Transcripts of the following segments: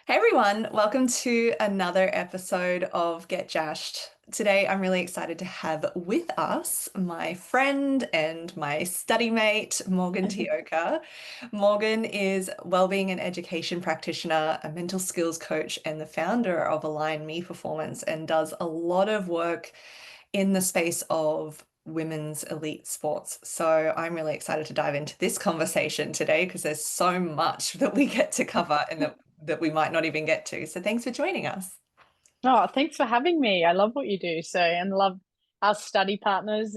Hey everyone, welcome to another episode of Get Jasched. Today I'm really excited to have with us my friend and my study mate, Morgan Te Oka. Morgan is wellbeing and education practitioner, a mental skills coach, and the founder of Align Me Performance, and does a lot of work in the space of women's elite sports. So I'm really excited to dive into this conversation today because there's so much that we get to cover and that we might not even get to. So thanks for joining us. Oh, thanks for having me. I love what you do. And love our study partners.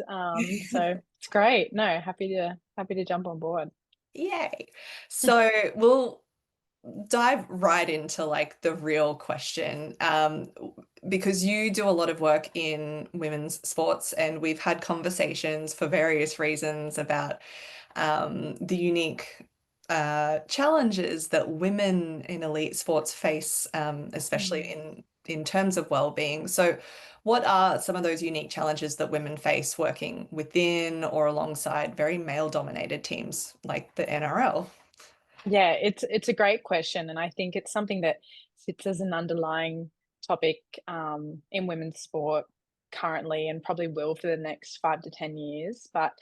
So it's great. No, happy to jump on board. Yay. So we'll dive right into like the real question, because you do a lot of work in women's sports, and we've had conversations for various reasons about the unique challenges that women in elite sports face, especially Mm. in terms of well-being. So, what are some of those unique challenges that women face working within or alongside very male-dominated teams like the NRL? Yeah, it's a great question, and I think it's something that sits as an underlying topic in women's sport currently, and probably will for the next 5 to 10 years. But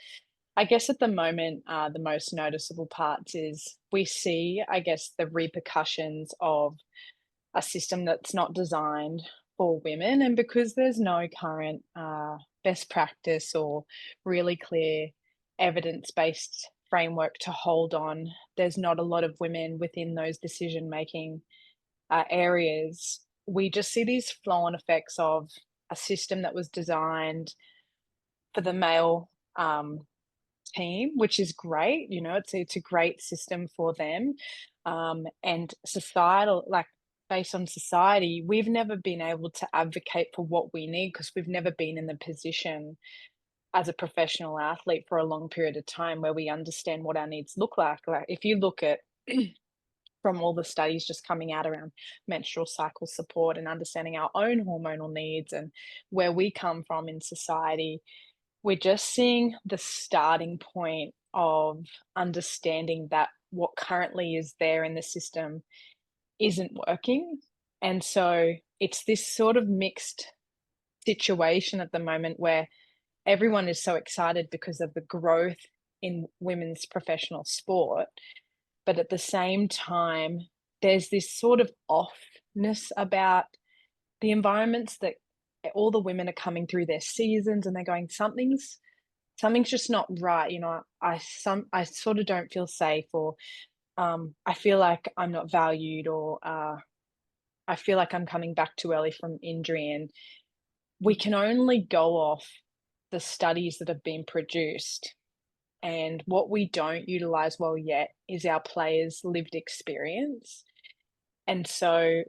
I guess at the moment, the most noticeable parts is we see, I guess, the repercussions of a system that's not designed for women. And because there's no current best practice or really clear evidence based framework to hold on, there's not a lot of women within those decision making areas. We just see these flow on effects of a system that was designed for the male team, which is great. It's a great system for them. And societal, like based on society, we've never been able to advocate for what we need because we've never been in the position as a professional athlete for a long period of time where we understand what our needs look like. Like if you look at from all the studies just coming out around menstrual cycle support and understanding our own hormonal needs and where we come from in society, we're just seeing the starting point of understanding that what currently is there in the system isn't working. And so it's this sort of mixed situation at the moment where everyone is so excited because of the growth in women's professional sport. But at the same time, there's this sort of offness about the environments that all the women are coming through their seasons and they're going, something's just not right. I sort of don't feel safe, or I feel like I'm not valued, or I feel like I'm coming back too early from injury. And we can only go off the studies that have been produced. And what we don't utilize well yet is our players' lived experience. And so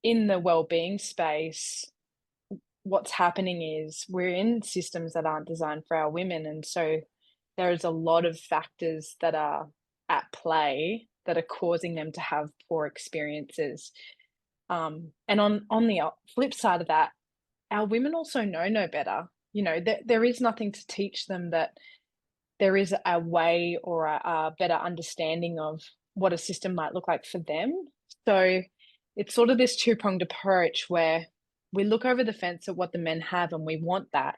in the well-being space, what's happening is we're in systems that aren't designed for our women. And so there is a lot of factors that are at play that are causing them to have poor experiences. And on the flip side of that, our women also know no better. There is nothing to teach them that there is a way or a better understanding of what a system might look like for them. So it's sort of this two-pronged approach where we look over the fence at what the men have and we want that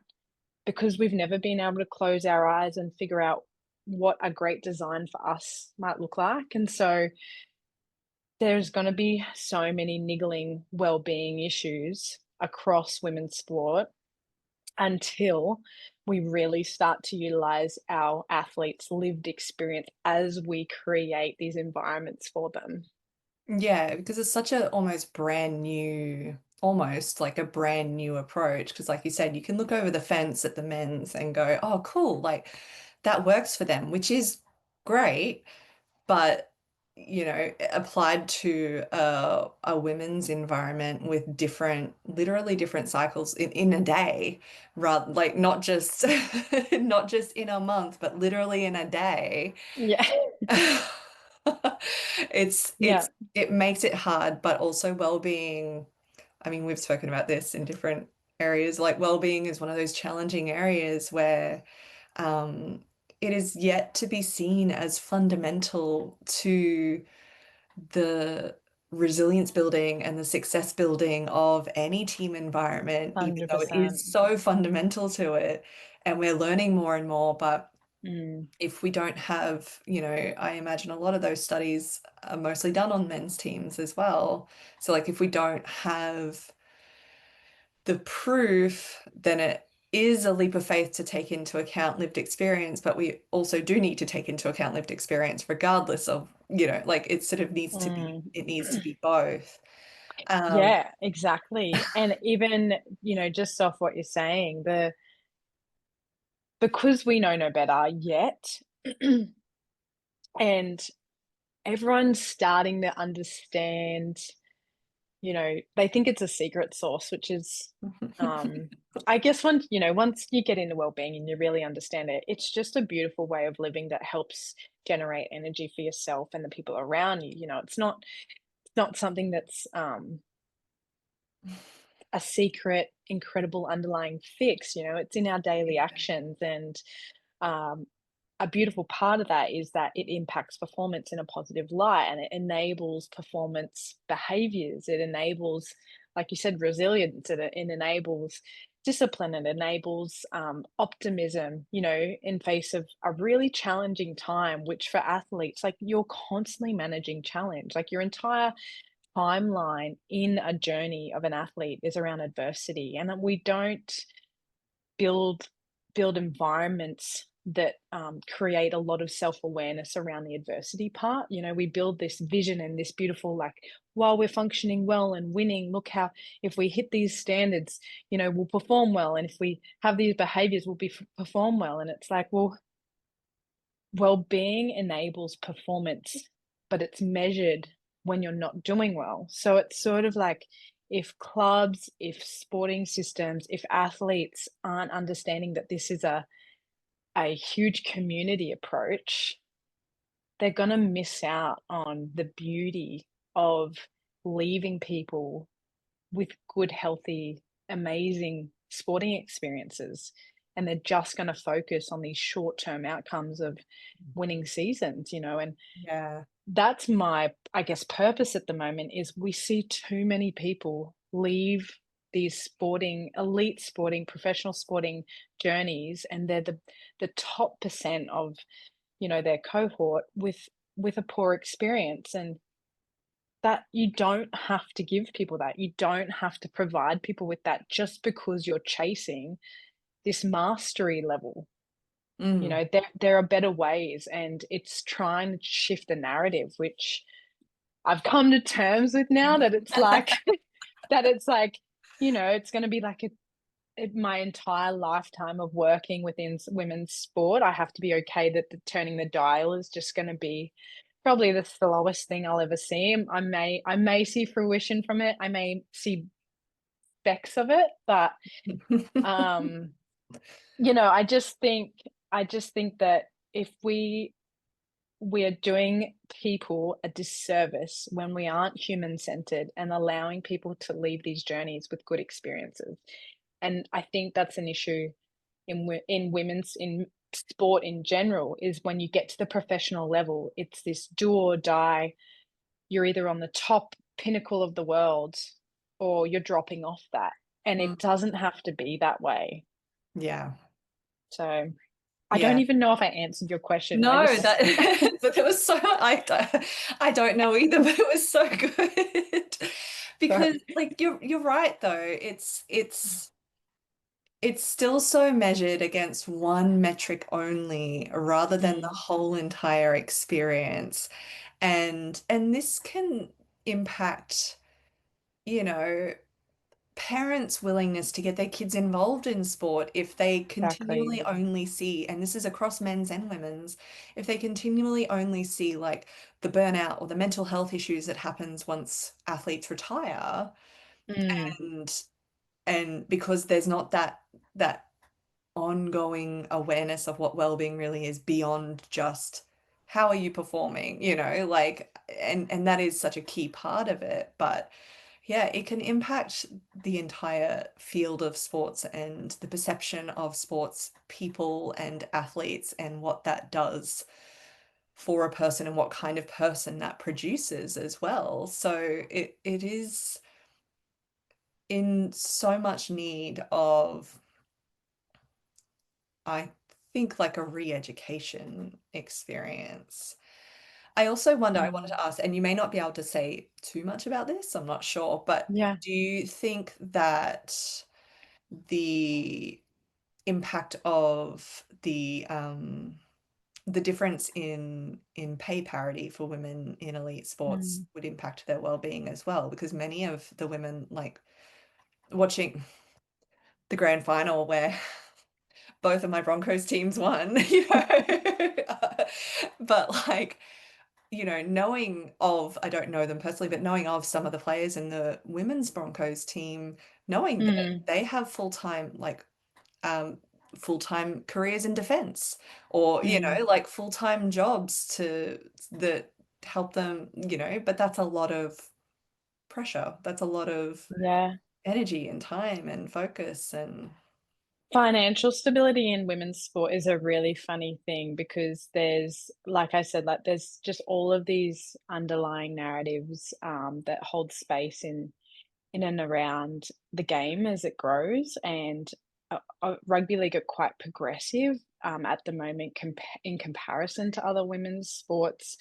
because we've never been able to close our eyes and figure out what a great design for us might look like. And so there's going to be so many niggling well-being issues across women's sport until we really start to utilize our athletes' lived experience as we create these environments for them. Yeah, because it's such a almost brand new, almost like a brand new approach. Because, like you said, you can look over the fence at the men's and go, oh, cool, like that works for them, which is great. But, applied to a women's environment with literally different cycles in a day, rather like not just not just in a month, but literally in a day. Yeah. It's Yeah. it makes it hard, but also well-being. I mean, we've spoken about this in different areas. Like well-being is one of those challenging areas where um, it is yet to be seen as fundamental to the resilience building and the success building of any team environment, even though it is 100%. so fundamental to it. And we're learning more and more. But Mm, if we don't have, I imagine a lot of those studies are mostly done on men's teams as well. So, like, if we don't have the proof, then it is a leap of faith to take into account lived experience, but we also do need to take into account lived experience regardless of, like it sort of needs to be, mm. it needs to be both. Um, Yeah, exactly. And even, just off what you're saying, because we know no better yet, and everyone's starting to understand, they think it's a secret sauce, which is, I guess once you get into well-being and you really understand it, it's just a beautiful way of living that helps generate energy for yourself and the people around you. It's not something that's a secret, incredible underlying fix. It's in our daily actions. And um, a beautiful part of that is that it impacts performance in a positive light, and it enables performance behaviors. It enables, like you said, resilience. It enables discipline. It enables optimism, in face of a really challenging time, which for athletes, like, you're constantly managing challenge. Like, your entire timeline in a journey of an athlete is around adversity, and we don't build environments that create a lot of self-awareness around the adversity part. We build this vision and this beautiful, like, while we're functioning well and winning, look how, if we hit these standards, we'll perform well, and if we have these behaviors, we'll perform well. And it's like, well, well-being enables performance, but it's measured when you're not doing well. So it's sort of like, if clubs, if sporting systems, if athletes aren't understanding that this is a huge community approach, they're going to miss out on the beauty of leaving people with good, healthy, amazing sporting experiences. And they're just going to focus on these short term outcomes of winning seasons, and yeah. that's my, I guess, purpose at the moment. Is we see too many people leave these elite sporting, professional sporting journeys, and they're the top percent of, their cohort, with a poor experience. And that, you don't have to give people that. You don't have to provide people with that just because you're chasing this mastery level. Mm. There are better ways, and it's trying to shift the narrative, which I've come to terms with now, that it's like it's going to be like my entire lifetime of working within women's sport. I have to be okay that turning the dial is just going to be probably the slowest thing I'll ever see. I may see fruition from it. I may see specks of it, but um, I just think that if we are doing people a disservice when we aren't human centered and allowing people to leave these journeys with good experiences. And I think that's an issue in sport in general, is when you get to the professional level, it's this do or die. You're either on the top pinnacle of the world, or you're dropping off that. And Mm. it doesn't have to be that way. Yeah. So I don't Yeah. even know if I answered your question. I No, just that but it was so I don't know either, but it was so good. so Because like you're right though. It's still so measured against one metric only rather than the mm, whole entire experience. And this can impact, you know, parents' willingness to get their kids involved in sport if they exactly. continually only see, and this is across men's and women's, if they continually only see like the burnout or the mental health issues that happens once athletes retire, Mm, and because there's not that ongoing awareness of what well-being really is beyond just how are you performing, like, and that is such a key part of it. But yeah, it can impact the entire field of sports and the perception of sports people and athletes and what that does. for a person and what kind of person that produces as well. So it is in so much need of, I think, like a re-education experience. I also wonder, I wanted Mm. to ask, and you may not be able to say too much about this, I'm not sure, but Yeah. do you think that the impact of the difference in pay parity for women in elite sports Mm. would impact their well-being as well? Because many of the women, like watching the grand final where both of my Broncos teams won, but like, knowing of, I don't know them personally, but knowing of some of the players in the women's Broncos team, knowing that Mm. they have um, full-time careers in defense, or, Mm. like full-time jobs that help them, but that's a lot of pressure. That's a lot of Yeah. energy and time and focus and Financial stability in women's sport is a really funny thing because there's, like I said, like there's just all of these underlying narratives that hold space in and around the game as it grows. And rugby league are quite progressive at the moment in comparison to other women's sports.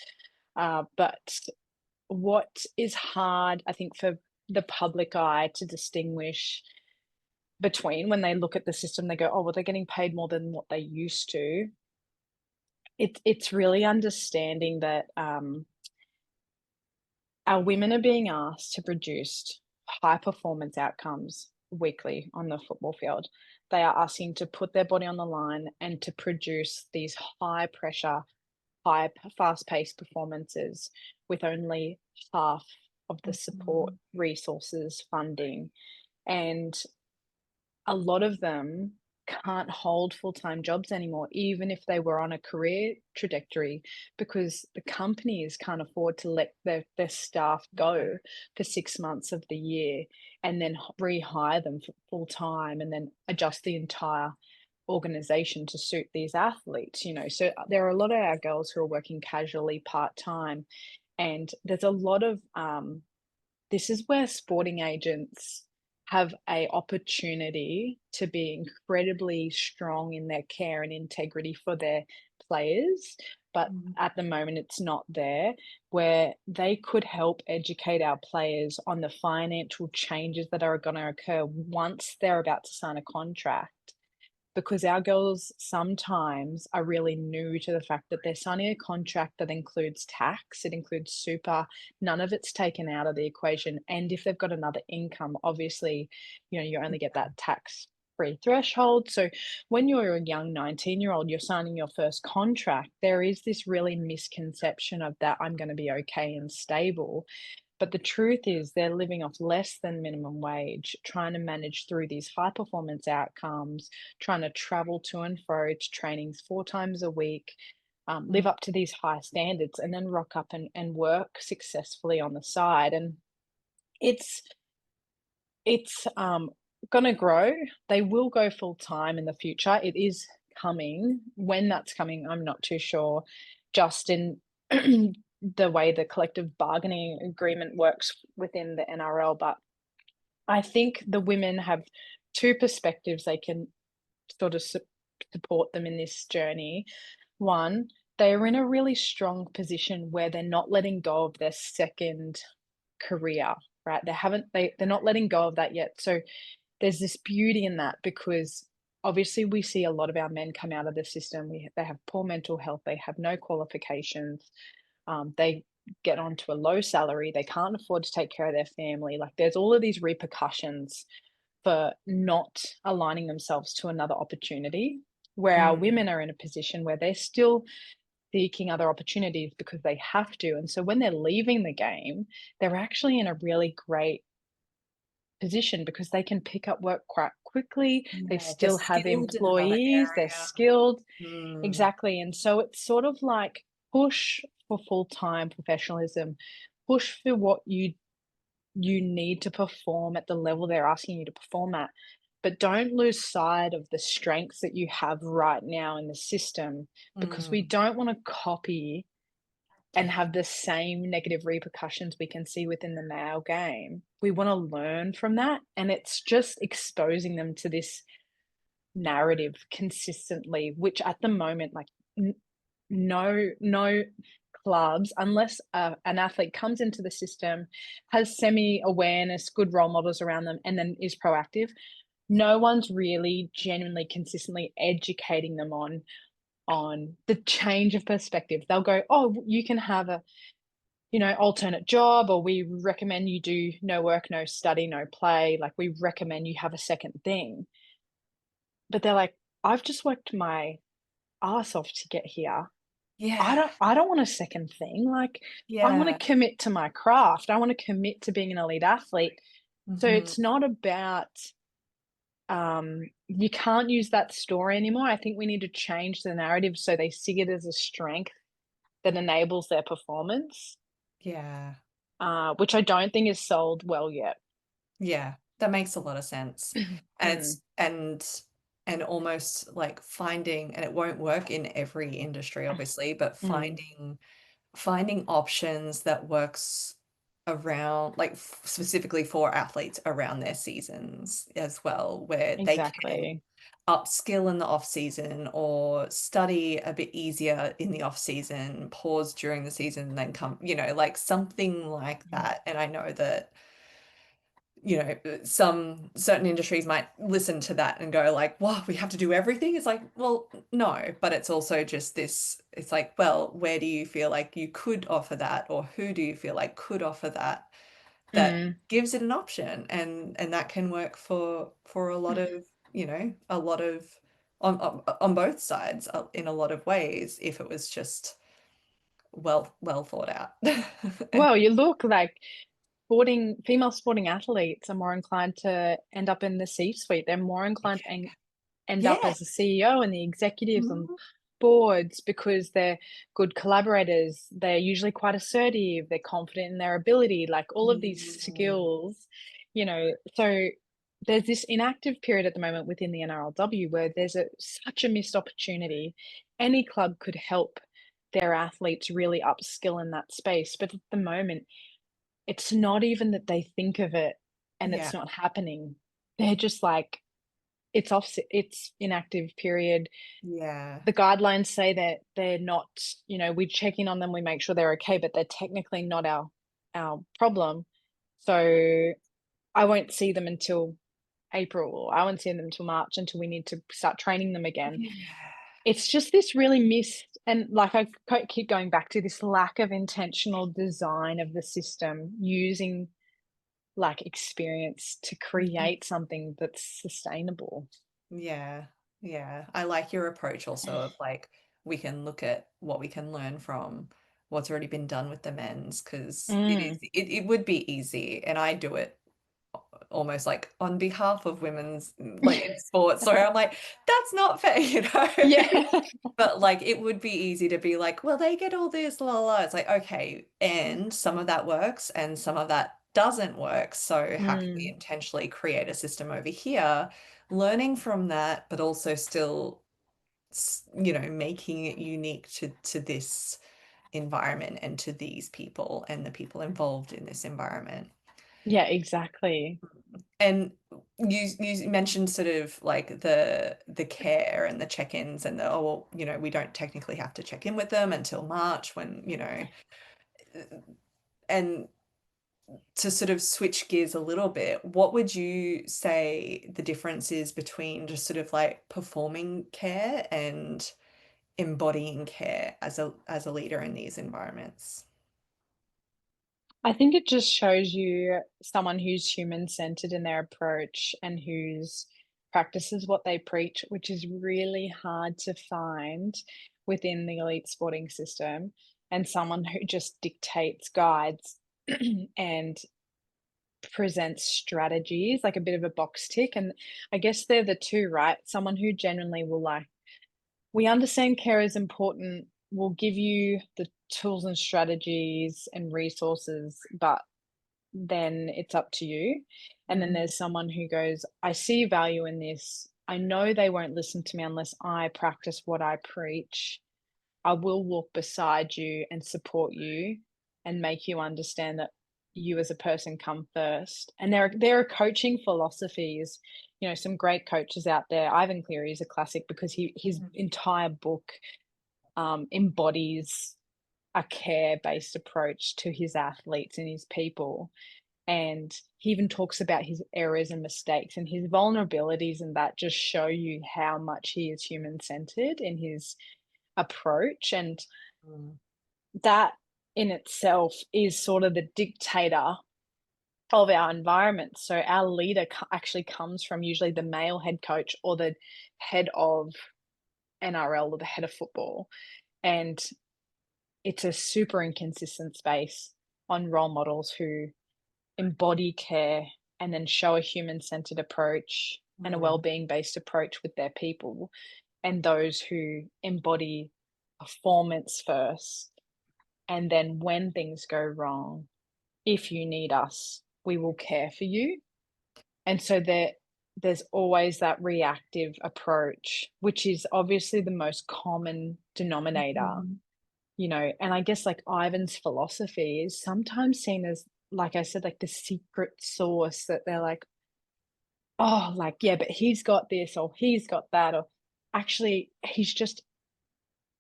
But what is hard, I think, for the public eye to distinguish between when they look at the system, they go, "Oh, well, they're getting paid more than what they used to." It's really understanding that, our women are being asked to produce high performance outcomes weekly on the football field. They are asking to put their body on the line and to produce these high pressure, fast paced performances with only half of the support, Mhm. resources, funding. And a lot of them can't hold full-time jobs anymore, even if they were on a career trajectory, because the companies can't afford to let their staff Yeah. go for 6 months of the year and then rehire them for full-time and then adjust the entire organization to suit these athletes, you know? So, there are a lot of our girls who are working casually part-time, and there's a lot of, this is where sporting agents have a opportunity to be incredibly strong in their care and integrity for their players, but Mm. at the moment it's not there, where they could help educate our players on the financial changes that are gonna occur once they're about to sign a contract, because our girls sometimes are really new to the fact that they're signing a contract that includes tax, it includes super, none of it's taken out of the equation. And if they've got another income, obviously, you only get that tax free threshold. So when you're a young 19-year-old, you're signing your first contract, there is this really misconception of that I'm going to be okay and stable, but the truth is they're living off less than minimum wage, trying to manage through these high performance outcomes, trying to travel to and fro to trainings 4 times a week, live Mm. up to these high standards, and then rock up and work successfully on the side. And it's it's gonna grow. They will go full time in the future. It is coming. When that's coming, I'm not too sure. Just in the way the collective bargaining agreement works within the NRL, but I think the women have 2 perspectives they can sort of support them in this journey. One, they are in a really strong position where they're not letting go of their second career, right? They're not letting go of that yet. So there's this beauty in that because obviously we see a lot of our men come out of the system. They have poor mental health. They have no qualifications. They get onto a low salary. They can't afford to take care of their family. Like there's all of these repercussions for not aligning themselves to another opportunity. Where our Mm. women are in a position where they're still seeking other opportunities because they have to. And so when they're leaving the game, they're actually in a really great position because they can pick up work quite quickly. They Yeah, they're still have skilled in another employees, they're area. skilled. Mm. Exactly. And so it's sort of like push for full-time professionalism, push for what you need to perform at the level they're asking you to perform at. But don't lose sight of the strengths that you have right now in the system because we Mm. don't want to copy. and have the same negative repercussions we can see within the male game. We want to learn from that, and it's just exposing them to this narrative consistently, which at the moment, like, no clubs, unless an athlete comes into the system, has semi awareness, good role models around them, and then is proactive. No one's really genuinely consistently educating them on the change of perspective. They'll go, "Oh, you can have a, alternate job, or we recommend you do no work, no study, no play. Like, we recommend you have a second thing." But they're like, "I've just worked my ass off to get here. I Yeah. don't I don't want a second thing. Like, I want Yeah. to commit to my craft. I want to commit to being an elite athlete." So Hmm. it's not about you can't use that story anymore. I think we need to change the narrative so they see it as a strength that enables their performance, Yeah. which I don't think is sold well yet. Yeah. That makes a lot of sense. And Mm, and almost like finding, and it won't work in every industry, obviously, but mm, finding options that works around, like specifically for athletes around their seasons as well, where they can exactly. upskill in the off season or study a bit easier in the off season, pause during the season, and then come, like something like Mm, that. And I know that, some certain industries might listen to that and go like, "Wow, we have to do everything." It's like, well, no, but it's also just this, it's like, well, where do you feel like you could offer that, or who do you feel like could offer that, that mm. gives it an option, and that can work for a lot of, a lot of, on both sides, in a lot of ways, if it was just well thought out. And Well, you look like sporting female sporting athletes are more inclined to end up in the C-suite. They're more inclined to end up yeah. as a CEO and the executives on Mhm. boards because they're good collaborators. They're usually quite assertive. They're confident in their ability, like all of these Mm. skills, So there's this inactive period at the moment within the NRLW where there's such a missed opportunity. Any club could help their athletes really upskill in that space. But at the moment, it's not even that they think of it and Yeah. it's not happening. They're just like, it's inactive period. Yeah. The guidelines say that they're not, we check in on them, we make sure they're okay, but they're technically not our problem. So I won't see them until April, or I won't see them until March until we need to start training them again. Yeah. It's just this really missed, and like I keep going back to this lack of intentional design of the system using like experience to Mhm. create something that's sustainable. Yeah. Yeah. I like your approach also of like, we can look at what we can learn from what's already been done with the men's, because Mm. it would be easy, and I do it almost like on behalf of women's, like in sports. So I'm like, that's not fair, Yeah. But like it would be easy to be like, well, they get all this, la la la. It's like, okay, and some of that works and some of that doesn't work. So how can we Mm. intentionally create a system over here, learning from that, but also still, making it unique to this environment and to these people and the people involved in this environment. Yeah, exactly. And you mentioned sort of like the care and the check-ins, and the, oh, well, we don't technically have to check in with them until March, when, and to sort of switch gears a little bit, what would you say the difference is between just sort of like performing care and embodying care as a leader in these environments? I think it just shows you someone who's human-centered in their approach and who's practices what they preach, which is really hard to find within the elite sporting system, and someone who just dictates guides and presents strategies, like a bit of a box tick. And I guess they're the two, right? Someone who genuinely will like, we understand care is important. We'll give you the tools and strategies and resources, but then it's up to you. And then Mhm. there's someone who goes, I see value in this. I know they won't listen to me unless I practice what I preach. I will walk beside you and support you and make you understand that you as a person come first. And there are coaching philosophies, some great coaches out there. Ivan Cleary is a classic because his Mhm. entire book embodies a care-based approach to his athletes and his people. And he even talks about his errors and mistakes and his vulnerabilities, and that just show you how much he is human-centered in his approach. And Mm. that in itself is sort of the dictator of our environment. So our leader actually comes from usually the male head coach or the head of NRL or the head of football. And it's a super inconsistent space on role models who embody care and then show a human-centered approach and a Mm. well-being based approach with their people, and those who embody performance first, and then when things go wrong, if you need us, we will care for you. And so there's always that reactive approach, which is obviously the most common denominator, Mhm. and I guess like Ivan's philosophy is sometimes seen as, like I said, like the secret sauce that they're like, oh, like, yeah, but he's got this or he's got that, or actually, he's just,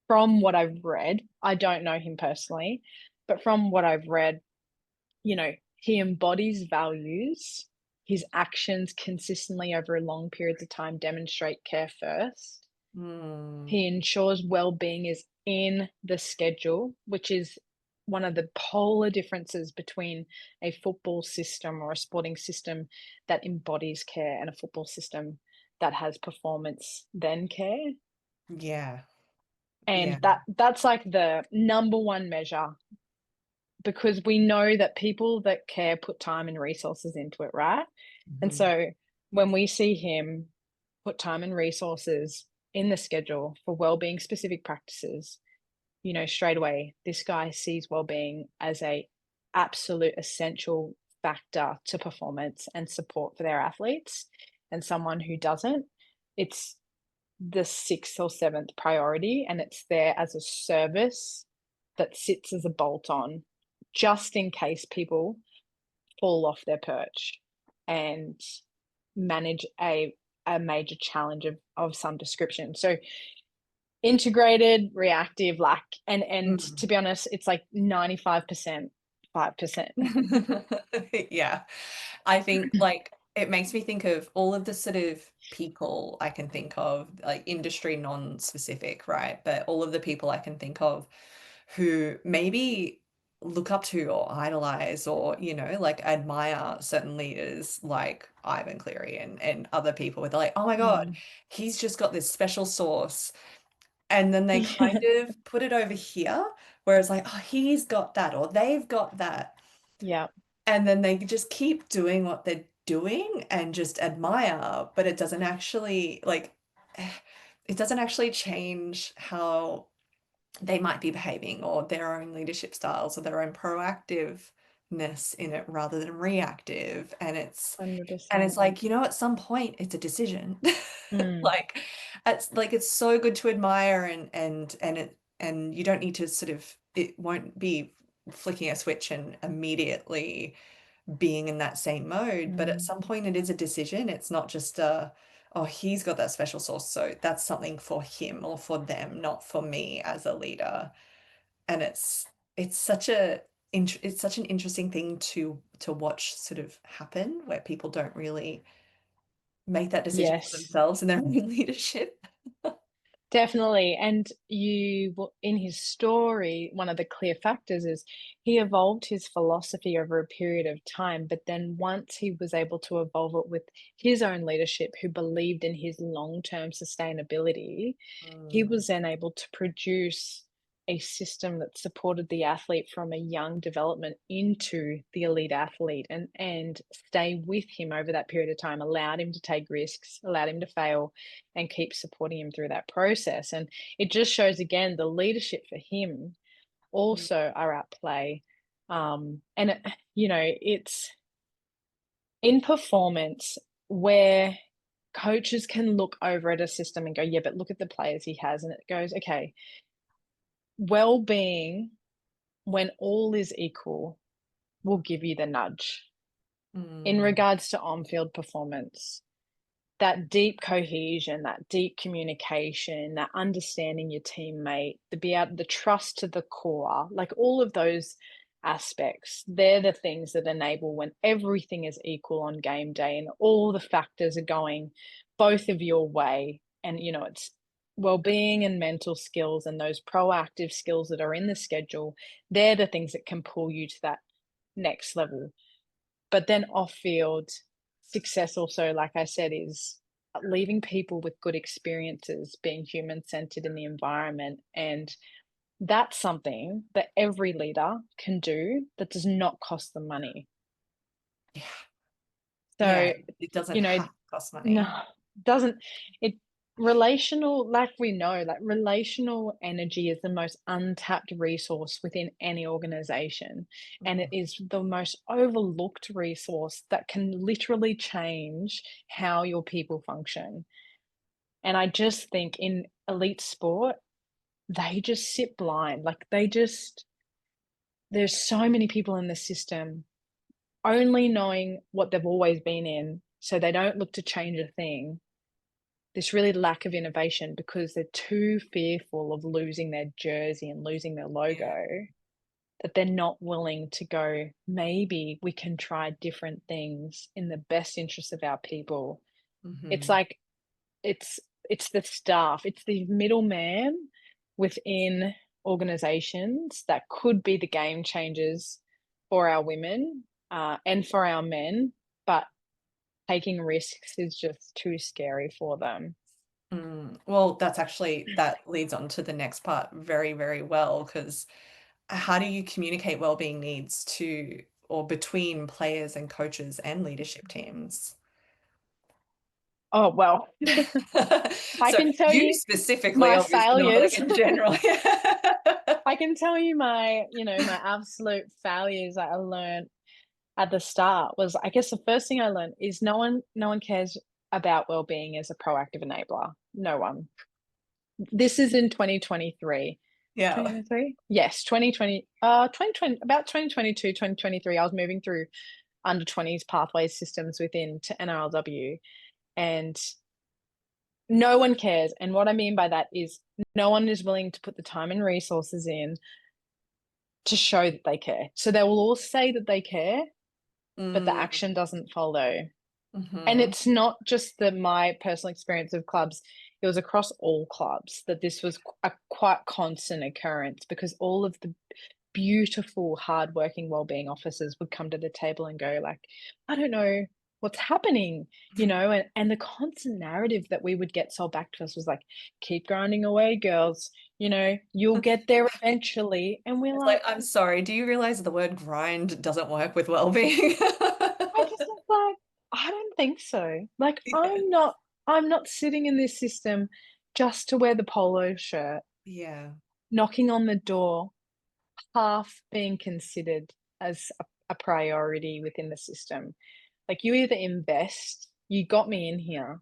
from what I've read, I don't know him personally, but from what I've read, he embodies values. His actions consistently over long periods of time demonstrate care first. Mm. He ensures well-being is in the schedule, which is one of the polar differences between a football system or a sporting system that embodies care and a football system that has performance then care. Yeah. And Yeah. that's like the number one measure, because we know that people that care put time and resources into it, right? And Mhm. so when we see him put time and resources in the schedule for well-being specific practices, straight away, this guy sees well-being as a absolute essential factor to performance and support for their athletes. And someone who doesn't, it's the sixth or seventh priority, and it's there as a service that sits as a bolt on just in case people fall off their perch and manage a major challenge of some description. So integrated, reactive, like, and Mm. to be honest, it's like 95%, 5%. Yeah. I think like it makes me think of all of the sort of people I can think of, like industry non-specific, right? But all of the people I can think of who maybe look up to or idolize or, like admire certain leaders like Ivan Cleary and other people where they're like, oh my God, Mm. he's just got this special sauce. And then they kind of put it over here, where it's like, oh, he's got that or they've got that. Yeah, And then they just keep doing what they're doing and just admire, but it doesn't actually it doesn't actually change how they might be behaving or their own leadership styles or their own proactiveness in it rather than reactive. And it's 100%. like, at some point it's a decision. Mm, Like it's so good to admire and you don't need to sort of it won't be flicking a switch and immediately being in that same mode, but at mm. some point it is a decision. It's not just oh, he's got that special sauce, so that's something for him or for them, not for me as a leader. And it's such it's such an interesting thing to watch sort of happen where people don't really make that decision for Yes. themselves in their own leadership. Definitely, and in his story, one of the clear factors is he evolved his philosophy over a period of time, but then once he was able to evolve it with his own leadership who believed in his long-term sustainability, he Mm, was then able to produce a system that supported the athlete from a young development into the elite athlete, and stay with him over that period of time, allowed him to take risks, allowed him to fail, and keep supporting him through that process. And it just shows again the leadership for him mm, also are at play. And it's in performance where coaches can look over at a system and go, yeah, but look at the players he has. And it goes, okay, well-being, when all is equal, will give you the nudge in Mm, regards to on-field performance. That deep cohesion, that deep communication, that understanding your teammate, the trust to the core, like all of those aspects, they're the things that enable when everything is equal on game day and all the factors are going both of your way. And, it's well-being and mental skills and those proactive skills that are in the schedule, they're the things that can pull you to that next level. But then off field, success also, like I said, is leaving people with good experiences, being human centered in the environment. And that's something that every leader can do that does not cost them money. yeah. Yeah, So, it doesn't you know, have to cost no, money. doesn't it relational, like we know, like relational energy is the most untapped resource within any organization. And it Mm, is the most overlooked resource that can literally change how your people function. And I just think in elite sport, they just sit blind. Like there's so many people in the system only knowing what they've always been in. So they don't look to change a thing, this really lack of innovation because they're too fearful of losing their jersey and losing their yeah. logo that they're not willing to go, maybe we can try different things in the best interest of our people. It's Mhm. like it's it's the staff, it's the middleman within organizations that could be the game changers for our women and for our men, but taking risks is just too scary for them. Well, that leads on to the next part very, very well, because how do you communicate well-being needs to or between players and coaches and leadership teams? Oh, well, I So can tell you you specifically, my obviously not like failures. in general. I can tell you my absolute failures that I learned at the start was, I guess the first thing I learned is no one cares about well-being as a proactive enabler. No one. This is in 2023. Yeah. 2023? Yes, 2020, about 2022, 2023. I was moving through under 20s pathways systems within to NRLW, and no one cares, and what I mean by that is no one is willing to put the time and resources in to show that they care. So they will all say that they care, but the Mm, action doesn't follow. And mhm. it's not just my personal experience of clubs, it was across all clubs that this was a quite constant occurrence because all of the beautiful, hardworking wellbeing officers would come to the table and go like, "I don't know what's happening," and the constant narrative that we would get sold back to us was like, "Keep grinding away, girls, you'll get there eventually." And we're It's like, like, I'm sorry, do you realize the word grind doesn't work with well-being? I just was like, "I don't think so." Like, Yeah. I'm not sitting in this system just to wear the polo shirt, Yeah. knocking on the door, half being considered as a priority within the system. Like, you either invest, you got me in here,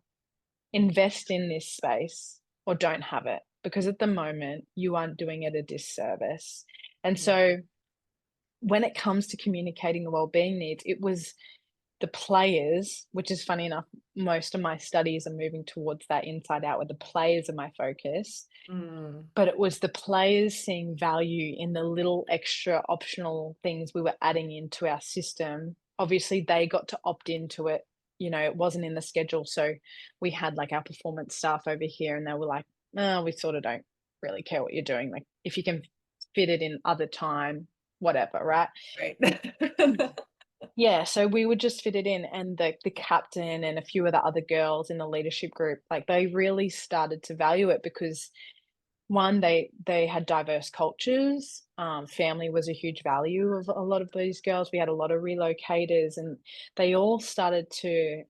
invest in this space, or don't have it, because at the moment, you are doing it a disservice. And Yeah. so, when it comes to communicating the well-being needs, it was the players, which is funny enough, most of my studies are moving towards that inside out, where the players are my focus. Mm. But it was the players seeing value in the little extra optional things we were adding into our system. Obviously, they got to opt into it. It wasn't in the schedule. So we had like our performance staff over here, and they were like, "Oh, we sort of don't really care what you're doing. Like, if you can fit it in other time, whatever, right?" Right. Yeah, so we would just fit it in, and the captain and a few of the other girls in the leadership group, like, they really started to value it because, one, they had diverse cultures, family was a huge value of a lot of these girls, we had a lot of relocators, and they all started to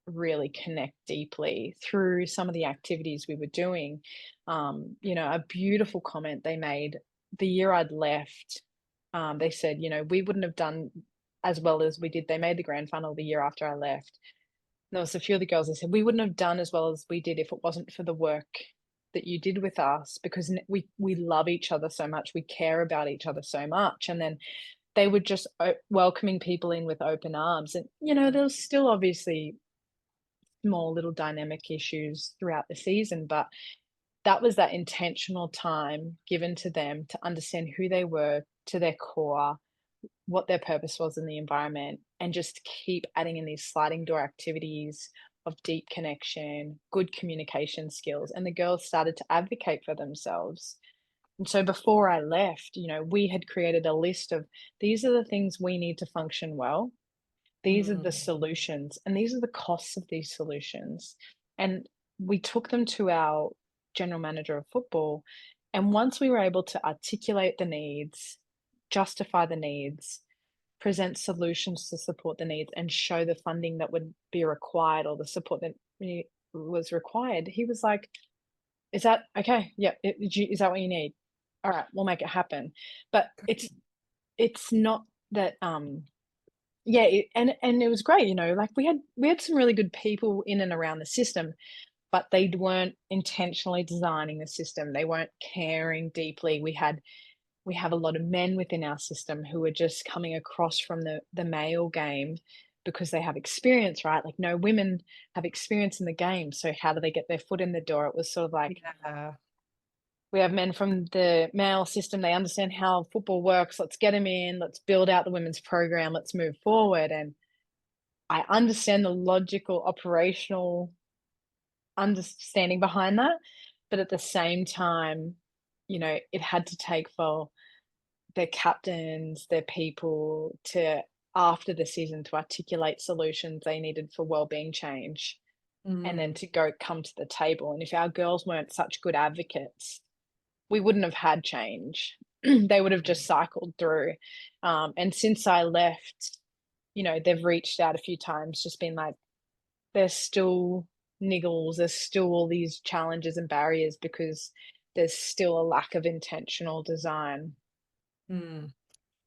really connect deeply through some of the activities we were doing. A beautiful comment they made the year I'd left, they said, "We wouldn't have done as well as we did." They made the grand final the year after I left. There was a few of the girls that said, "We wouldn't have done as well as we did if it wasn't for the work." that you did with us because we love each other so much, we care about each other so much. And then they were just welcoming people in with open arms. And, there was still obviously small little dynamic issues throughout the season, but that was that intentional time given to them to understand who they were to their core, what their purpose was in the environment, and just keep adding in these sliding door activities of deep connection, good communication skills. And the girls started to advocate for themselves. And so before I left, we had created a list of these are the things we need to function well. These are the Mm. solutions, and these are the costs of these solutions. And we took them to our general manager of football. And once we were able to articulate the needs, justify the needs, present solutions to support the needs, and show the funding that would be required or the support that was required, he was like, "Is that okay? Yeah, is that what you need? All right, we'll make it happen." But it's not that yeah, and it was great, like we had some really good people in and around the system, but they weren't intentionally designing the system. They weren't caring deeply. We have a lot of men within our system who are just coming across from the male game because they have experience, right? Like no women have experience in the game. So how do they get their foot in the door? It was sort of like Yeah. we have men from the male system, they understand how football works. Let's get them in, let's build out the women's program, let's move forward. And I understand the logical, operational understanding behind that. But at the same time, it had to take for their captains, their people to, after the season, to articulate solutions they needed for wellbeing change and then Mm. to go come to the table. And if our girls weren't such good advocates, we wouldn't have had change. They would have just cycled through. And since I left, they've reached out a few times, just been like, there's still niggles, there's still all these challenges and barriers because there's still a lack of intentional design. Mm.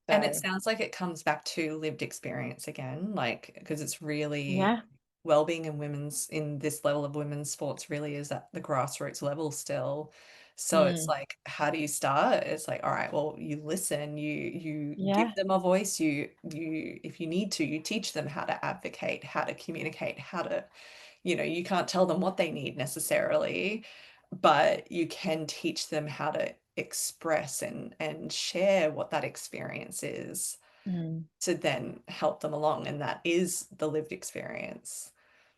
And it So, sounds like it comes back to lived experience again, like, because it's really yeah. well-being in women's in this level of women's sports really is at the grassroots level still. So it's Mm, like, how do you start? It's like, all right, well, you listen, you give yeah. them a voice, you if you need to, you teach them how to advocate, how to communicate, how to, you can't tell them what they need necessarily, but you can teach them how to express and share what that experience is Mm. to then help them along. And that is the lived experience.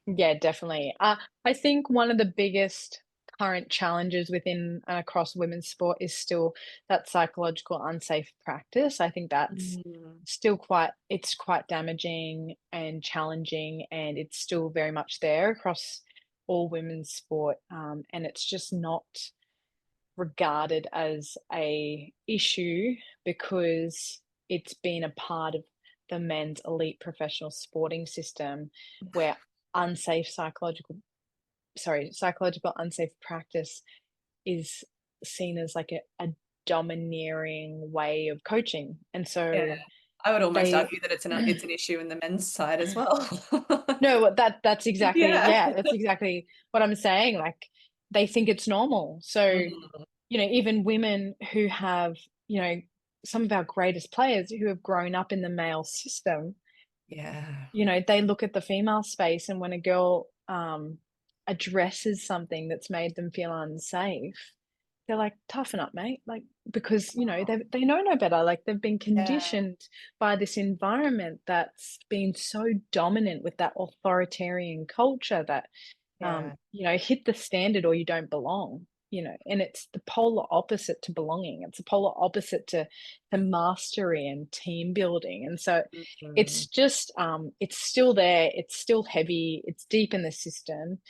Yeah, definitely. I think one of the biggest current challenges within and across women's sport is still that psychological unsafe practice. I think that's Mm. still quite damaging and challenging, and it's still very much there across all women's sport. And it's just not regarded as a issue because it's been a part of the men's elite professional sporting system where unsafe psychological unsafe practice is seen as like a domineering way of coaching. And Yeah. so I would almost they argue that it's an issue in the men's side as well. no, that's exactly, Yeah. yeah, that's exactly what I'm saying. Like they think it's normal. So Mm. even women who have, you know, some of our greatest players who have grown up in the male system, Yeah. they look at the female space, and when a girl addresses something that's made them feel unsafe, they're like, toughen up, mate. Like, because, they know no better. Like, they've been Yeah. conditioned by this environment that's been so dominant with that authoritarian culture that Yeah. hit the standard or you don't belong, and it's the polar opposite to belonging. It's the polar opposite to mastery and team building. And so Mm. it's just, it's still there. It's still heavy. It's deep in the system,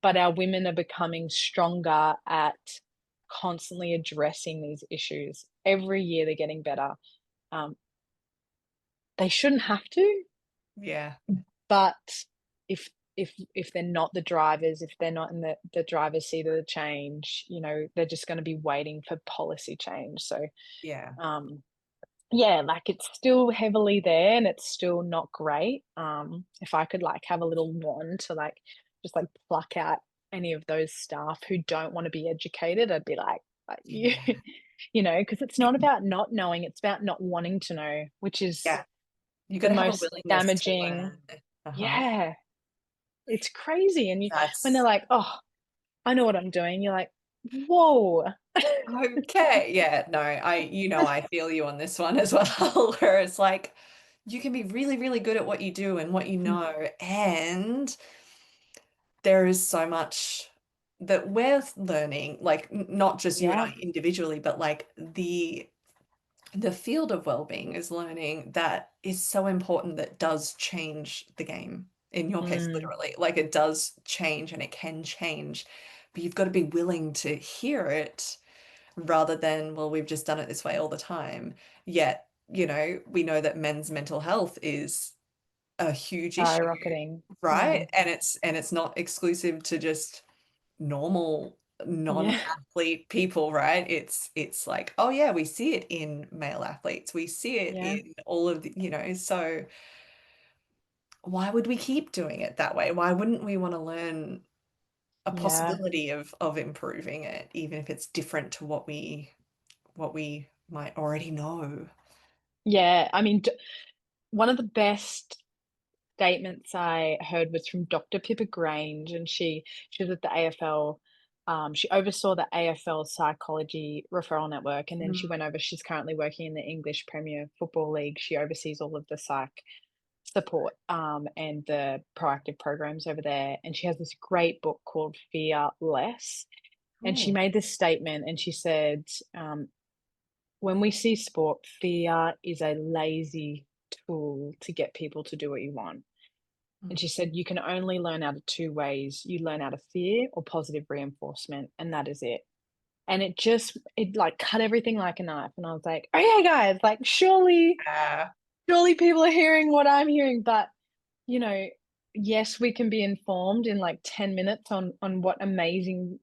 but our women are becoming stronger at constantly addressing these issues. Every year they're getting better. Um, they shouldn't have to, Yeah. but if they're not the drivers, if they're not in the driver's seat of the change, they're just going to be waiting for policy change. So, Yeah. um, yeah, like it's still heavily there and it's still not great. If I could like have a little wand to like just like pluck out any of those staff who don't wanna be educated, I'd be like, "You" Yeah. because it's not about not knowing, it's about not wanting to know, which is Yeah. You the gotta have a most willingness to damaging. learn. Uh-huh. Yeah, it's crazy, and when they're That's like, "Oh, I know what I'm doing," you're like, "Whoa." okay. Yeah, no, I feel you on this one as well, where it's like you can be really, really good at what you do and what you Mm, know, and there is so much that we're learning, like not just you and yeah, I individually, but like the field of well-being is learning that is so important that does change the game. In your case, mm, literally, like it does change and it can change, but you've got to be willing to hear it rather than, well, we've just done it this way all the time. Yet, we know that men's mental health is a huge issue, skyrocketing. right? Mm, And it's not exclusive to just normal yeah, non-athlete people, right? It's like, oh yeah, we see it in male athletes. We see it yeah, in all of so why would we keep doing it that way? Why wouldn't we want to learn a yeah, possibility of improving it, even if it's different to what we might already know? yeah, I mean, one of the best statements I heard was from Dr. Pippa Grange, and she was at the AFL. She oversaw the AFL Psychology Referral Network, and then she Mm. went over. She's currently working in the English Premier Football League. She oversees all of the psych support and the proactive programs over there. And she has this great book called Fear Less. And she Oh, made this statement, and she said, um, "When we see sport, fear is a lazy tool to get people to do what you want." And mm. she said, "You can only learn out of 2 ways. You learn out of fear or positive reinforcement, and that is it." And like, cut everything like a knife, and I was like, "Okay, guys, like, Yeah, surely people are hearing what I'm hearing." But, you know, yes, we can be informed in, like, 10 minutes on what amazing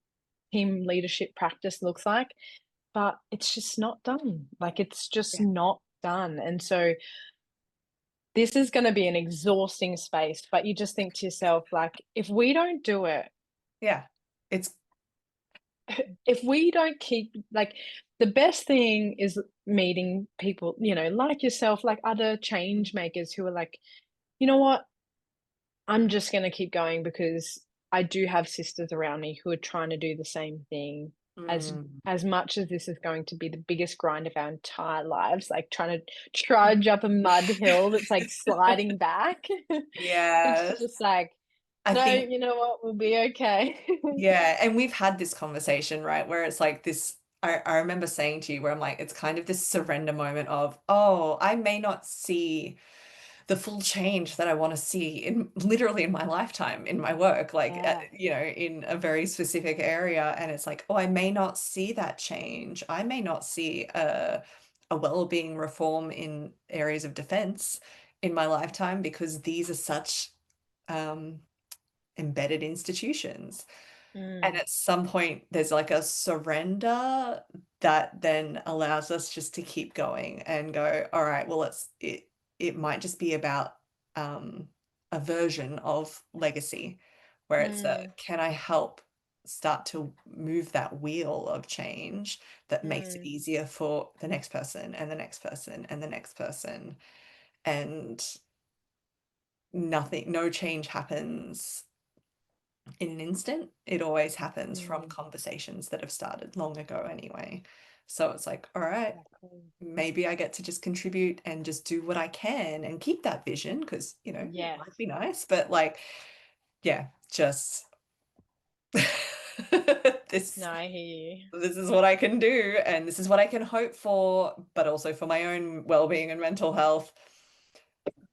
team leadership practice looks like, but it's just not done. Like, it's just yeah, not done, and so this is gonna be an exhausting space, but you just think to yourself, like, if we don't do it, yeah. It's if we don't keep like, the best thing is meeting people, like yourself, like other change makers who are like, "You know what? I'm just gonna keep going because I do have sisters around me who are trying to do the same thing." mm. As much as this is going to be the biggest grind of our entire lives, like trying to trudge up a mud hill that's like sliding back, it's Yes. just like, I "No, think you know what? We'll be okay." yeah, and we've had this conversation, right? Where it's like this, I remember saying to you where I'm like, it's kind of this surrender moment of, oh, I may not see the full change that I want to see in literally in my lifetime, in my work, like, Yeah. in a very specific area. And it's like, oh, I may not see that change. I may not see a well-being reform in areas of defense in my lifetime because these are such um, embedded institutions. And Mm, at some point, there's like a surrender that then allows us just to keep going and go, all right, well, it might just be about um, a version of legacy where it's a, mm, can I help start to move that wheel of change that makes it mm, easier for the next person and the next person and the next person. And no change happens in an instant. It always happens from mm. conversations that have started long ago anyway. So it's like, all right, Exactly. maybe I get to just contribute and just do what I can and keep that vision because, it Yes. might be nice, but like, yeah, just this No, I hear you. this is what I can do and this is what I can hope for, but also for my own well-being and mental health,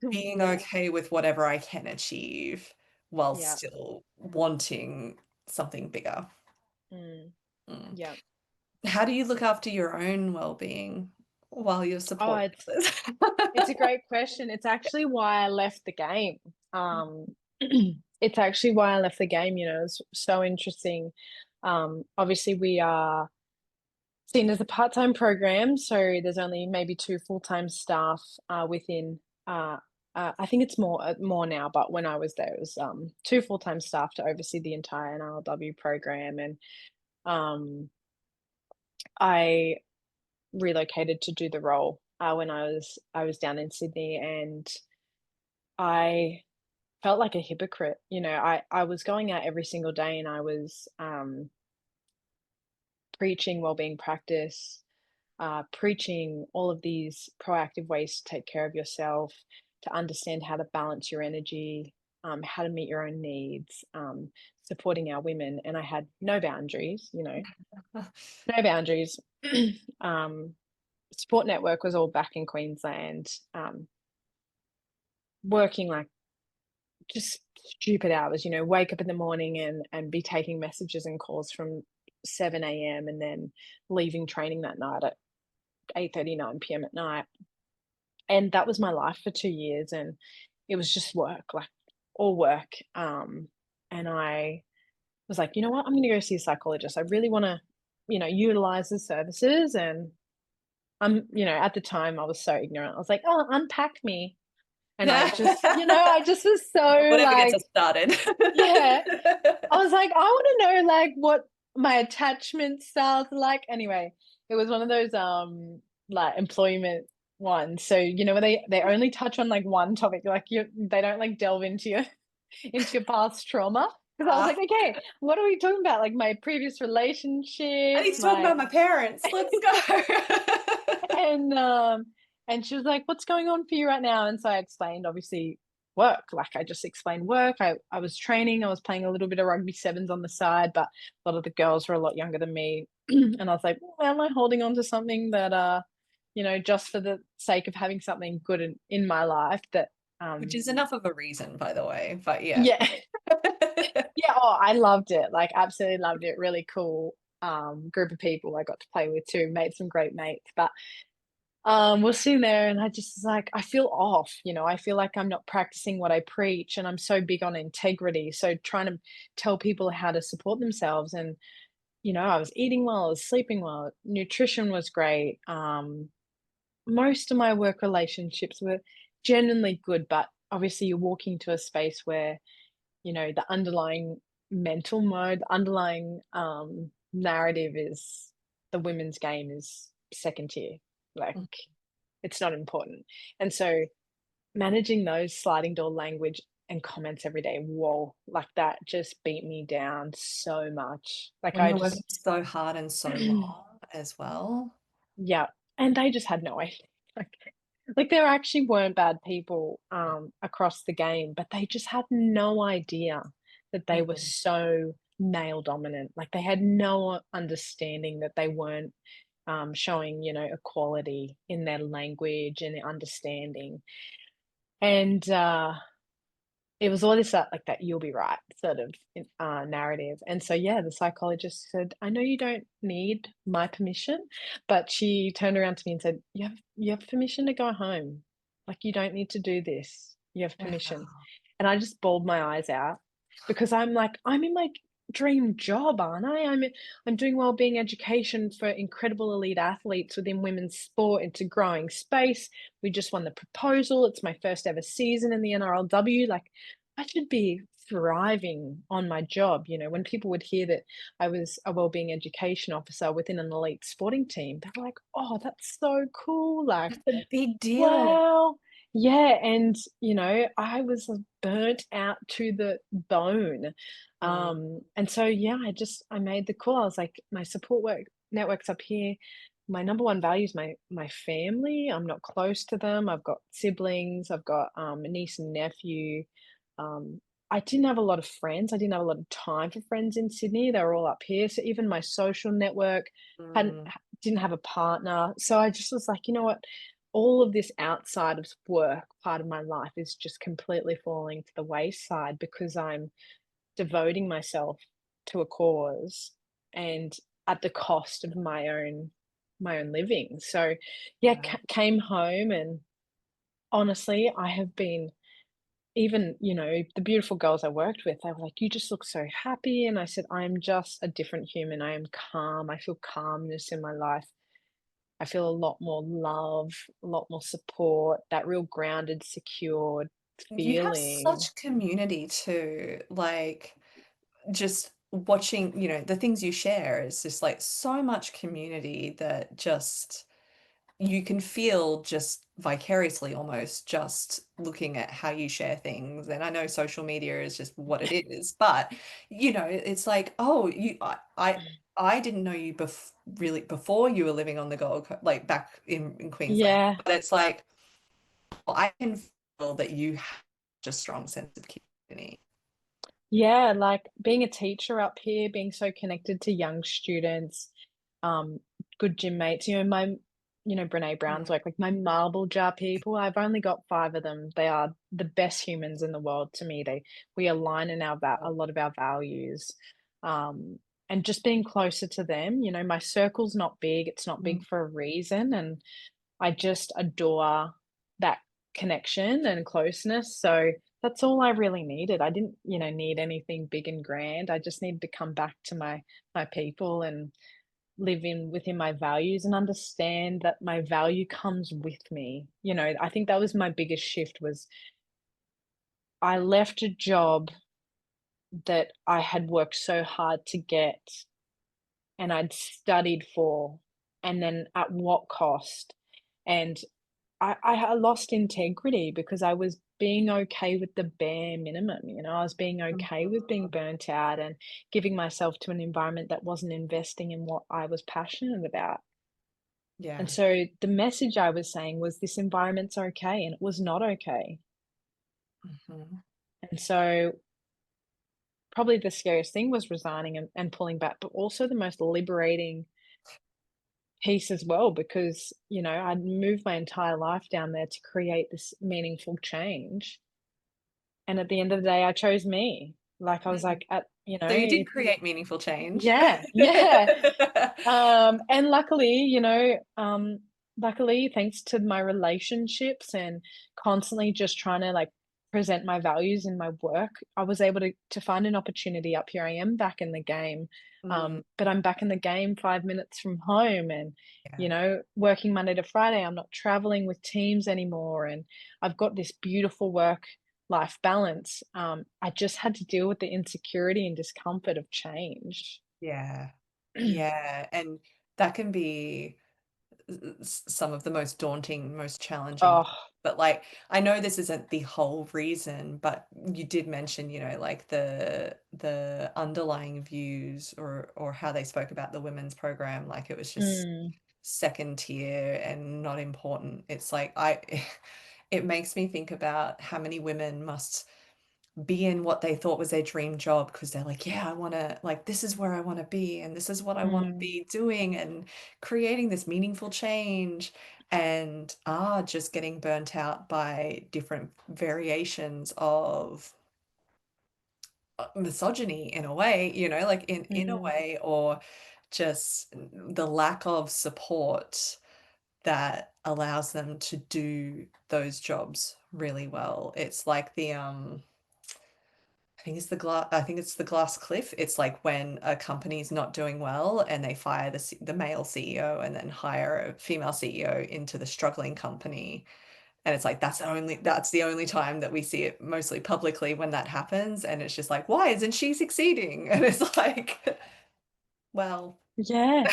being Yeah, okay with whatever I can achieve while yeah, still wanting something bigger. mm, Mm. yeah. How do you look after your own well-being while you're Oh, supporting it's others? it's a great question. It's actually why I left the game. Um, it's actually why I left the game, it's so interesting. Obviously we are seen as a part-time program, so there's only maybe 2 full-time staff, within, I think it's more now, but when I was there, it was, 2 full-time staff to oversee the entire NRLW program, and, um, I relocated to do the role, when I was down in Sydney, and I felt like a hypocrite, I was going out every single day, and I was, preaching wellbeing practice, preaching all of these proactive ways to take care of yourself, to understand how to balance your energy, how to meet your own needs, supporting our women. And I had no boundaries, no boundaries. um, Sport network was all back in Queensland, working like just stupid hours, wake up in the morning and be taking messages and calls from 7 a.m. and then leaving training that night at 8:30, 9 p.m. at night. And that was my life for 2 years, and it was just work, like, all work, and I was like, "You know what? I'm gonna go see a psychologist. I really wanna, utilize the services," and at the time, I was so ignorant. I was like, "Oh, unpack me," and I just was so, Whatever gets like, us started. yeah. I was like, "I wanna know, like, what my attachment styles are like." Anyway, it was one of those, like, employment ones. So, where they only touch on, like, one topic, like, they don't, like, delve into your into your past trauma. Because I was Ah, like, "Okay, what are we talking about? Like, my previous I relationship, need to talk my" about my parents. Let's go. and, and she was like, "What's going on for you right now?" And so I explained, obviously, work. Like, I just explained work. I was training. I was playing a little bit of rugby sevens on the side, but a lot of the girls were a lot younger than me. And I was like, "Well, am I holding on to something that, just for the sake of having something good in my life that, Which um, is enough of a reason, by the way, but yeah. yeah, yeah. Oh, I loved it. Like, absolutely loved it. Really cool, group of people I got to play with too. Made some great mates, but we're sitting there and I just was like, I feel off, I feel like I'm not practicing what I preach, and I'm so big on integrity. So trying to tell people how to support themselves, and, I was eating well, I was sleeping well, nutrition was great. Most of my work relationships were genuinely good, but obviously you're walking to a space where, the underlying mental mode, the underlying narrative is the women's game is second tier. Like, it's not important. And so managing those sliding door language and comments every day, whoa, like that just beat me down so much. Like, When I you're working just, so hard and so long as well. yeah. And they just had no idea. Like there actually weren't bad people across the game, but they just had no idea that they were Mhm. so male dominant. Like they had no understanding that they weren't showing, equality in their language and their understanding. And it was all this like that "you'll be right" sort of narrative. And so yeah, the psychologist said, "I know you don't need my permission," but she turned around to me and said, "You have permission to go home. Like you don't need to do this. You have permission." Wow. And I just bawled my eyes out because I'm like, I'm in my dream job, aren't I? I'm doing wellbeing education for incredible elite athletes within women's sport. It's a growing space. We just won the proposal. It's my first ever season in the NRLW. Like, I should be thriving on my job. When people would hear that I was a wellbeing education officer within an elite sporting team, they were like, "Oh, that's so cool." Like, That's a big deal. wow. Yeah, and, I was, burnt out to the bone. Mm. And so, yeah, I made the call. I was like, "My support work network's up here. My number one value is my family. I'm not close to them. I've got siblings. I've got, a niece and nephew." Um, I didn't have a lot of friends. I didn't have a lot of time for friends in Sydney. They were all up here. So even my social network Mm. didn't have a partner. So I just was like, "You know what? All of this outside of work part of my life is just completely falling to the wayside because I'm devoting myself to a cause and at the cost of my own living." So yeah, Yeah. came home, and honestly, I have been, even, the beautiful girls I worked with, they were like, "You just look so happy." And I said, "I'm just a different human. I am calm. I feel calmness in my life." I feel a lot more love, a lot more support, that real grounded, secured You have feeling. such community too, like, just watching, the things you share is just, like, so much community that just you can feel just vicariously almost just looking at how you share things. And I know social media is just what it is, but it's like, oh, I didn't know you really before you were living on the Gold Coast, like back in Queensland. Yeah. But it's like, well, I can feel that you have a strong sense of community. Yeah, like being a teacher up here, being so connected to young students, um, good gym mates, Brene Brown's Mm, work, like my marble jar people, I've only got 5 of them. They are the best humans in the world to me. We align in a lot of our values. Um, and just being closer to them, my circle's not big, it's not big mm, for a reason, and I just adore that connection and closeness, so that's all I really needed. I didn't, need anything big and grand. I just needed to come back to my people and live in within my values and understand that my value comes with me. I think that was my biggest shift was I left a job that I had worked so hard to get and I'd studied for, and then at what cost? And I lost integrity because I was being okay with the bare minimum, I was being okay with being mhm. burnt out and giving myself to an environment that wasn't investing in what I was passionate about. And Yeah. so the message I was saying was this environment's okay, and it was not okay. Mhm. And so probably the scariest thing was resigning and pulling back, but also the most liberating piece as well because, I'd moved my entire life down there to create this meaningful change. And at the end of the day, I chose me. Like, I was Mm. like, at So you did it's create meaningful change. yeah, yeah. And luckily, thanks to my relationships and constantly just trying to like present my values in my work, I was able to find an opportunity up here. I am back in the game. Mm, But I'm back in the game 5 minutes from home and, yeah, working Monday to Friday. I'm not traveling with teams anymore. And I've got this beautiful work life balance. I just had to deal with the insecurity and discomfort of change. yeah, yeah, and that can be some of the most daunting, most challenging. Oh, But like, I know this isn't the whole reason, but you did mention, like the underlying views or how they spoke about the women's program, like it was just mm, second tier and not important. It's like it makes me think about how many women must be in what they thought was their dream job because they're like, yeah, I want to, like, this is where I want to be, and this is what I want to mm, be doing, and creating this meaningful change, and are just getting burnt out by different variations of misogyny in a way, like in a mm. way, or just the lack of support that allows them to do those jobs really well. It's like I think it's the glass cliff. It's like when a company's not doing well and they fire the male CEO and then hire a female CEO into the struggling company. And it's like that's the only time that we see it mostly publicly when that happens. And it's just like, why isn't she succeeding? And it's like, well, Yeah,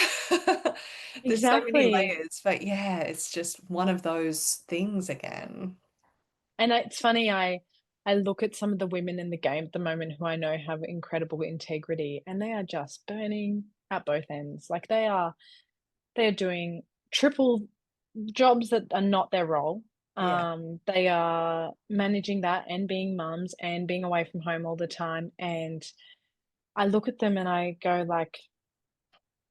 there's so many exactly. layers, but yeah, it's just one of those things again. And it's funny, I look at some of the women in the game at the moment who I know have incredible integrity, and they are just burning at both ends. Like they're doing triple jobs that are not their role. Yeah. They are managing that and being mums and being away from home all the time. And I look at them and I go like,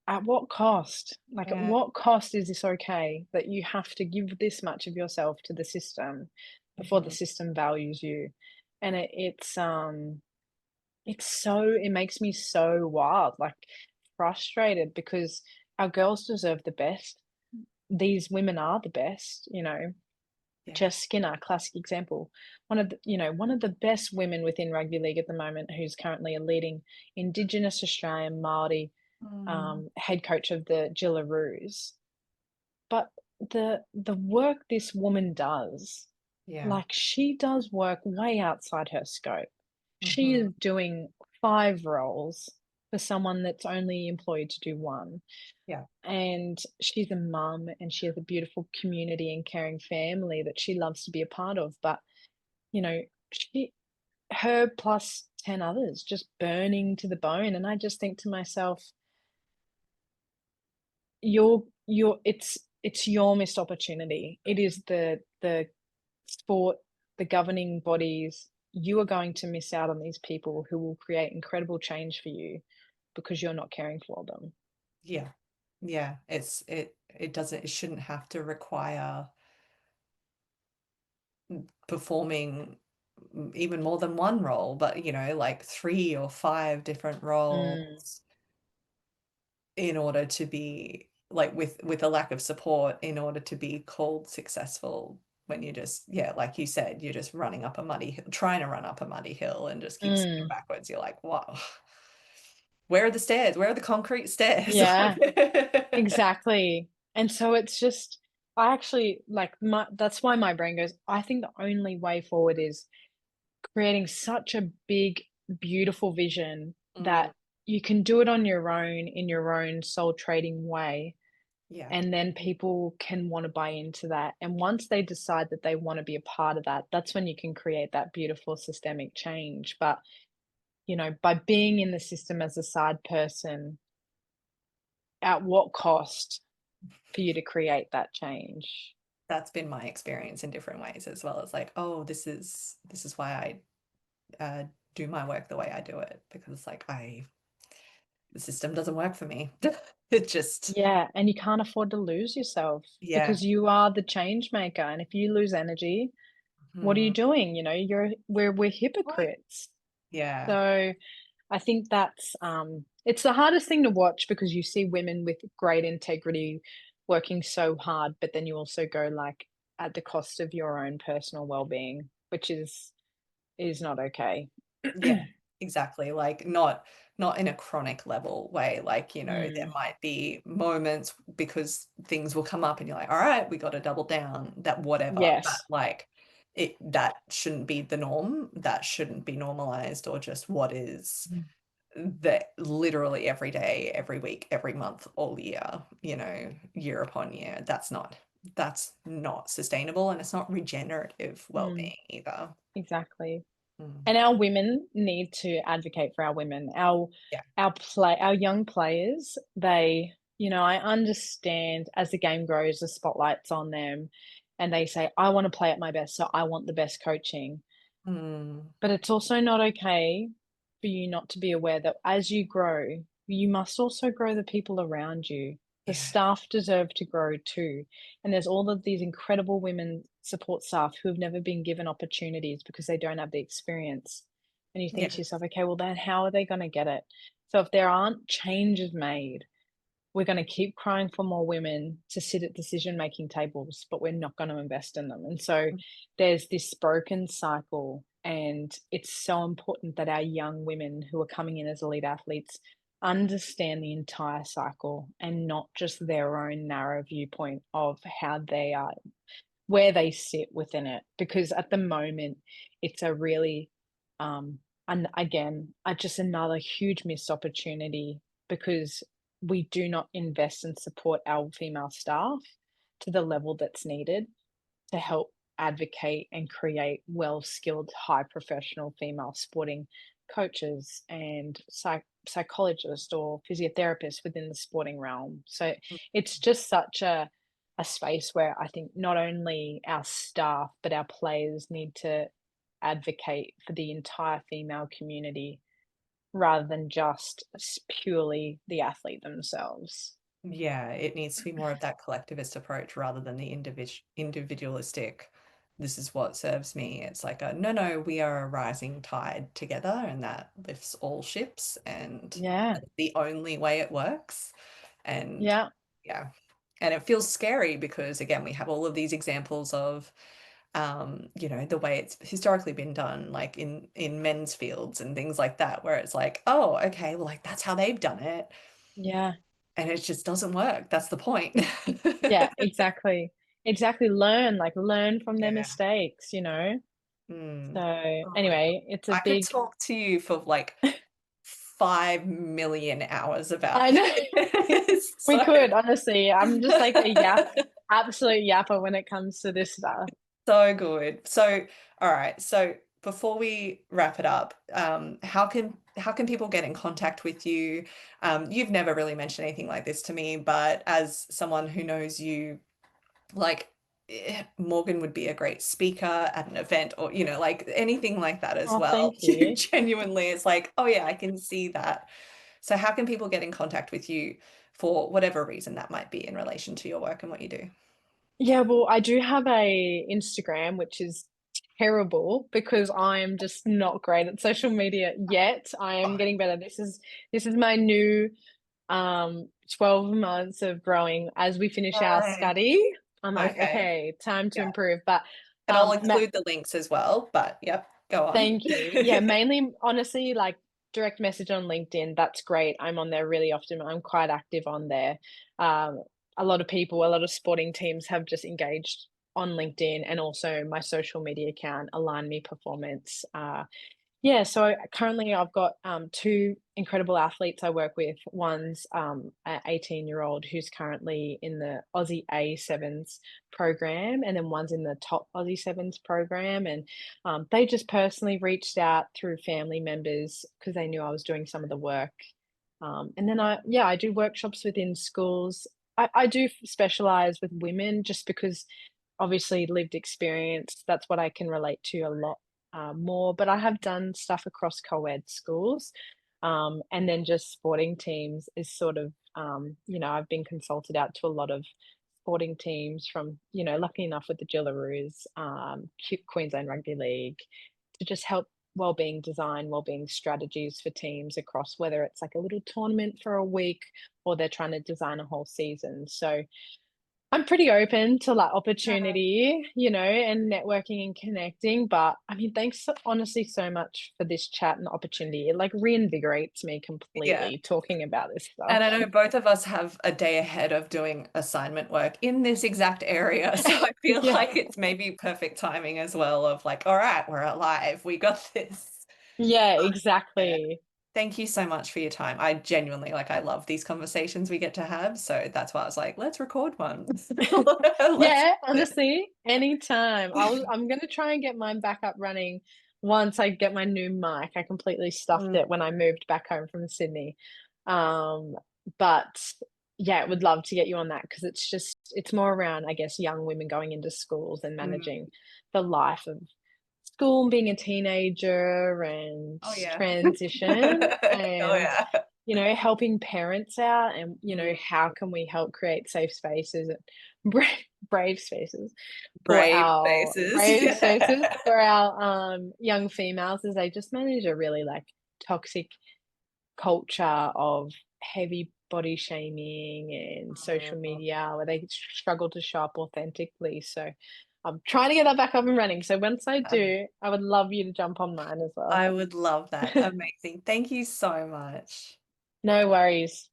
at what cost? Like, at Yeah. what cost is this okay that you have to give this much of yourself to the system before the Mhm. system values you? And it makes me so wild, like frustrated because our girls deserve the best. These women are the best, Yeah. Jess Skinner, classic example. One of the best women within rugby league at the moment, who's currently a leading Indigenous Australian Māori Mm. head coach of the Jillaroos. but the work this woman does, Yeah. like, she does work way outside her scope. She Hmm. is doing 5 roles for someone that's only employed to do 1, Yeah. and she's a mum, and she has a beautiful community and caring family that she loves to be a part of, but, you know, she her plus 10 others just burning to the bone, and I just think to myself, you're it's your missed opportunity. It is the sport, the governing bodies. You are going to miss out on these people who will create incredible change for you because you're not caring for them. Yeah. Yeah. It shouldn't have to require performing even more than one role, but like 3 or 5 different Mm, roles in order to be like with a lack of support in order to be called successful when you just, yeah, like you said, you're just running up a muddy hill, trying to run up a muddy hill and just keep stepping mm, backwards. You're like, wow, where are the stairs? Where are the concrete stairs? yeah, exactly. And so it's just I actually like my that's why my brain goes, I think the only way forward is creating such a big, beautiful vision Mm, that you can do it on your own in your own soul trading way. yeah, And then people can want to buy into that. And once they decide that they want to be a part of that, that's when you can create that beautiful systemic change. But, by being in the system as a side person, at what cost for you to create that change? that's been my experience in different ways as well as like, oh, this is why I do my work the way I do it because like I the system doesn't work for me. It just, Yeah, and you can't afford to lose yourself yeah. because you are the change maker. And if you lose energy, what are you Hmm. doing? We're Right. hypocrites. Yeah. So I think that's it's the hardest thing to watch because you see women with great integrity working so hard, but then you also go like at the cost of your own personal well-being, which is not okay. Yeah, exactly. Like not in a chronic level way. Like, there Mm, might be moments because things will come up and you're like, all right, we got to double down, that whatever. But yes. like that shouldn't be the norm. That shouldn't be normalized or just what is Mm, that literally every day, every week, every month, all year, year upon year. That's not sustainable and it's not regenerative mm, well-being either. exactly. Mm. And our women need to advocate for our women. Yeah. Our young players, I understand as the game grows, the spotlight's on them, and they say, "I wanna play at my best, so I want the best coaching." Mm. But it's also not okay for you not to be aware that as you grow, you must also grow the people around you. The Yeah. staff deserve to grow too. And there's all of these incredible women support staff who have never been given opportunities because they don't have the experience. And you think to Yeah. yourself, okay, well, then how are they going to get it? So if there aren't changes made, we're going to keep crying for more women to sit at decision making tables, but we're not going to invest in them. And so there's this broken cycle. And it's so important that our young women who are coming in as elite athletes understand the entire cycle and not just their own narrow viewpoint of how they are, where they sit within it. Because at the moment, it's a really, and again, just another huge missed opportunity because we do not invest and support our female staff to the level that's needed to help advocate and create well-skilled, high professional female sporting coaches and psychologists or physiotherapists within the sporting realm. So it's just such a space where I think not only our staff but our players need to advocate for the entire female community rather than just purely the athlete themselves. Yeah, it needs to be more of that collectivist approach rather than the individualistic, this is what serves me. It's like a no, no, we are a rising tide together and that lifts all ships and Yeah, that's the only way it works. And yeah, yeah. And it feels scary because again, we have all of these examples of the way it's historically been done, like in men's fields and things like that, where it's like, oh, okay, well, like that's how they've done it. yeah. and it just doesn't work. That's the point. Yeah, exactly. Exactly, learn from their Yeah. mistakes, you know? Mm. So, Oh my God. anyway, it's a I could big talk to you for like 5 million hours about I know. this. We So could, honestly. I'm just like a absolute yapper when it comes to this stuff. so good. So, all right. So before we wrap it up, how can people get in contact with you? You've never really mentioned anything like this to me, but as someone who knows you, like Morgan would be a great speaker at an event, or like anything like that as Oh, well. thank you. Genuinely, it's like, oh yeah, I can see that. So how can people get in contact with you for whatever reason that might be in relation to your work and what you do? Yeah, well, I do have a Instagram, which is terrible because I'm just not great at social media yet. I am Oh, getting better. This is my new 12 months of growing as we finish our right. study. I'm like, Okay. okay, time to Yeah. improve. But And I'll ma include the links as well, but yep, go on. thank you. Yeah, mainly, honestly, like direct message on LinkedIn. That's great. I'm on there really often. I'm quite active on there. Um, a lot of people, a lot of sporting teams have just engaged on LinkedIn, and also my social media account, Align Me Performance. Yeah, so currently I've got, 2 incredible athletes I work with. One's, a 18-year-old who's currently in the Aussie A Sevens program, and then one's in the top Aussie Sevens program, and, they just personally reached out through family members because they knew I was doing some of the work. And then I do workshops within schools. I do specialize with women just because obviously lived experience, that's what I can relate to a lot, more, but I have done stuff across co-ed schools, and then just sporting teams is sort of, I've been consulted out to a lot of sporting teams from, lucky enough with the Jillaroos, Queensland Rugby League, to just help wellbeing design, wellbeing strategies for teams across whether it's like a little tournament for a week or they're trying to design a whole season. So I'm pretty open to, like, opportunity, and networking and connecting, but, I mean, thanks honestly so much for this chat and opportunity. It, like, reinvigorates me Yeah. completely talking about this stuff. And I know both of us have a day ahead of doing assignment work in this exact area. So I feel Yeah. like it's maybe perfect timing as well of like, all right, we're alive. We got this. Yeah, Yeah. exactly. Thank you so much for your time. I genuinely like I love these conversations we get to have. So that's why I was like, let's record one. Let's Yeah, do honestly, anytime. I'm gonna try and get mine back up running once I get my new mic. I completely stuffed it. it when I moved back home from Sydney. Um, but yeah, would love to get you on that because it's more around, I guess, young women going into schools and Mm. managing the life of school and being a teenager and Oh yeah. transition Oh and yeah. helping parents out and Mm. how can we help create safe spaces and brave spaces for Brave our faces. brave spaces Yeah. for our young females as they just manage a really like toxic culture of heavy body shaming and social Oh, media where they struggle to show up authentically. So I'm trying to get that back up and running. So once I do, I would love you to jump on mine as well. I would love that. Amazing. Thank you so much. No worries.